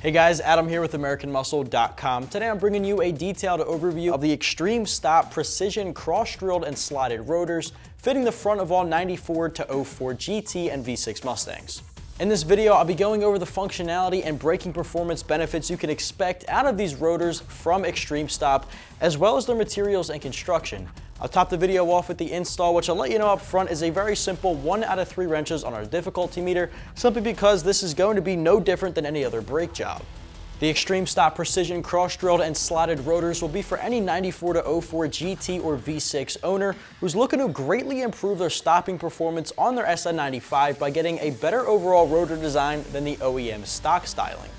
Hey guys, Adam here with AmericanMuscle.com. Today I'm bringing you a detailed overview of the Xtreme Stop precision cross-drilled and slotted rotors fitting the front of all 94 to 04 GT and V6 Mustangs. In this video, I'll be going over the functionality and braking performance benefits you can expect out of these rotors from Xtreme Stop, as well as their materials and construction. I'll top the video off with the install, which I'll let you know up front is a very simple 1 out of 3 wrenches on our difficulty meter, simply because this is going to be no different than any other brake job. The Xtreme Stop precision cross-drilled and slotted rotors will be for any 94 to 04 GT or V6 owner who's looking to greatly improve their stopping performance on their SN95 by getting a better overall rotor design than the OEM stock styling.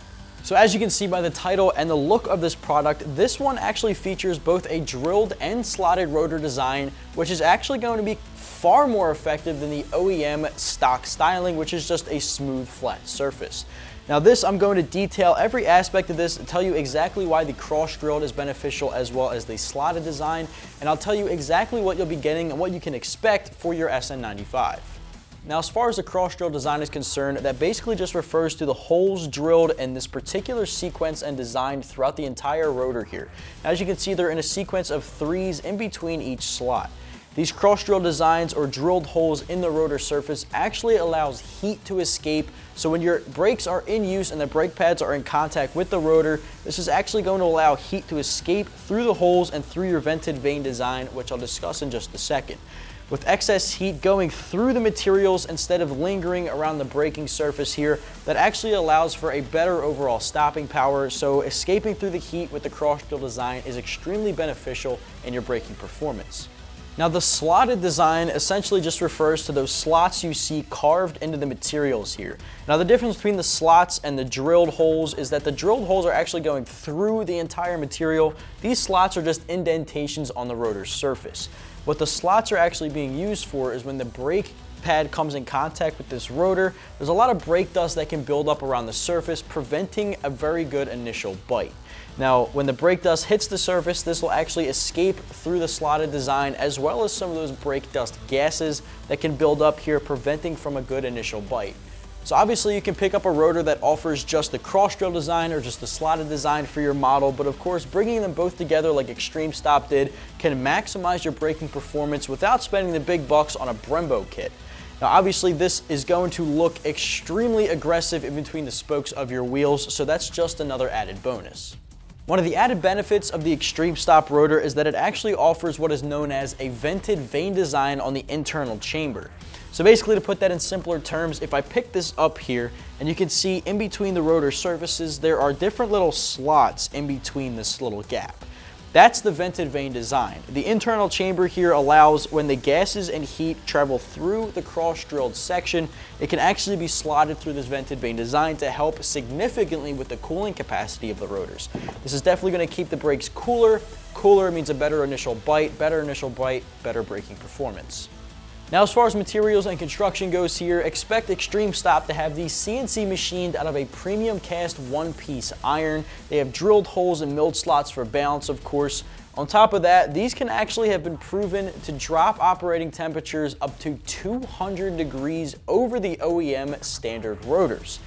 So as you can see by the title and the look of this product, this one actually features both a drilled and slotted rotor design, which is actually going to be far more effective than the OEM stock styling, which is just a smooth, flat surface. Now this, I'm going to detail every aspect of this and tell you exactly why the cross-drilled is beneficial as well as the slotted design, and I'll tell you exactly what you'll be getting and what you can expect for your SN95. Now, as far as the cross-drill design is concerned, that basically just refers to the holes drilled in this particular sequence and designed throughout the entire rotor here. Now, as you can see, they're in a sequence of 3s in between each slot. These cross-drill designs or drilled holes in the rotor surface actually allows heat to escape, so when your brakes are in use and the brake pads are in contact with the rotor, this is actually going to allow heat to escape through the holes and through your vented vane design, which I'll discuss in just a second. With excess heat going through the materials instead of lingering around the braking surface here, that actually allows for a better overall stopping power, so escaping through the heat with the cross-drill design is extremely beneficial in your braking performance. Now the slotted design essentially just refers to those slots you see carved into the materials here. Now the difference between the slots and the drilled holes is that the drilled holes are actually going through the entire material. These slots are just indentations on the rotor surface. What the slots are actually being used for is when the brake pad comes in contact with this rotor, there's a lot of brake dust that can build up around the surface, preventing a very good initial bite. Now, when the brake dust hits the surface, this will actually escape through the slotted design, as well as some of those brake dust gases that can build up here, preventing from a good initial bite. So obviously you can pick up a rotor that offers just the cross-drill design or just the slotted design for your model, but of course bringing them both together like Xtreme Stop did can maximize your braking performance without spending the big bucks on a Brembo kit. Now obviously this is going to look extremely aggressive in between the spokes of your wheels, so that's just another added bonus. One of the added benefits of the Xtreme Stop rotor is that it actually offers what is known as a vented vane design on the internal chamber. So basically, to put that in simpler terms, if I pick this up here, and you can see in between the rotor surfaces, there are different little slots in between this little gap. That's the vented vane design. The internal chamber here allows when the gases and heat travel through the cross-drilled section, it can actually be slotted through this vented vane design to help significantly with the cooling capacity of the rotors. This is definitely going to keep the brakes cooler. Cooler means a better initial bite, better braking performance. Now, as far as materials and construction goes here, expect Xtreme Stop to have these CNC machined out of a premium cast one-piece iron. They have drilled holes and milled slots for balance, of course. On top of that, these can actually have been proven to drop operating temperatures up to 200 degrees over the OEM standard rotors.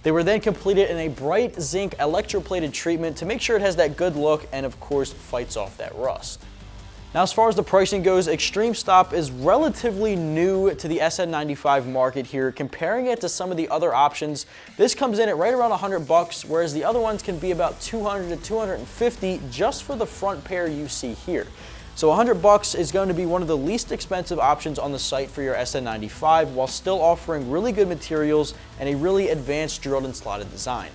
They were then completed in a bright zinc electroplated treatment to make sure it has that good look and, of course, fights off that rust. Now, as far as the pricing goes, Xtreme Stop is relatively new to the SN95 market here. Comparing it to some of the other options, this comes in at right around $100, whereas the other ones can be about $200 to $250 just for the front pair you see here. So $100 is going to be one of the least expensive options on the site for your SN95, while still offering really good materials and a really advanced drilled and slotted design.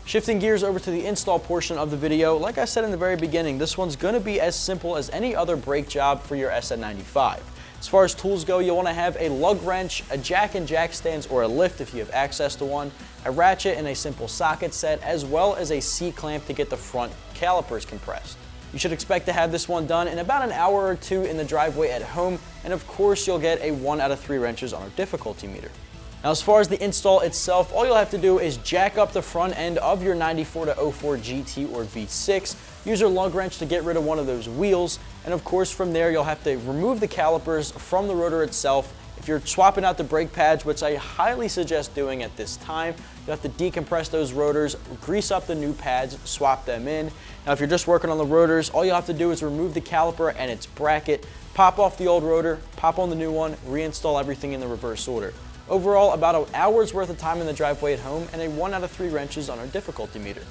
Shifting gears over to the install portion of the video, like I said in the very beginning, this one's going to be as simple as any other brake job for your SN95. As far as tools go, you'll want to have a lug wrench, a jack and jack stands or a lift if you have access to one, a ratchet and a simple socket set, as well as a C-clamp to get the front calipers compressed. You should expect to have this one done in about an hour or two in the driveway at home, and of course you'll get a 1 out of 3 wrenches on our difficulty meter. Now, as far as the install itself, all you'll have to do is jack up the front end of your 94 to 04 GT or V6, use your lug wrench to get rid of one of those wheels, and of course from there you'll have to remove the calipers from the rotor itself If you're swapping out the brake pads, which I highly suggest doing at this time, you have to decompress those rotors, grease up the new pads, swap them in. Now if you're just working on the rotors, all you have to do is remove the caliper and its bracket, pop off the old rotor, pop on the new one, reinstall everything in the reverse order. Overall, about an hour's worth of time in the driveway at home and a 1 out of 3 wrenches on our difficulty meter.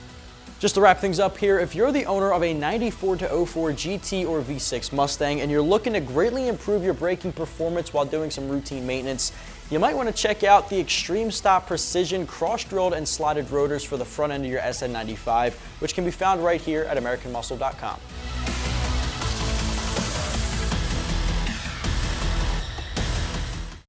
Just to wrap things up here, if you're the owner of a 94 to 04 GT or V6 Mustang and you're looking to greatly improve your braking performance while doing some routine maintenance, you might want to check out the Xtreme Stop Precision cross-drilled and slotted rotors for the front end of your SN95, which can be found right here at AmericanMuscle.com.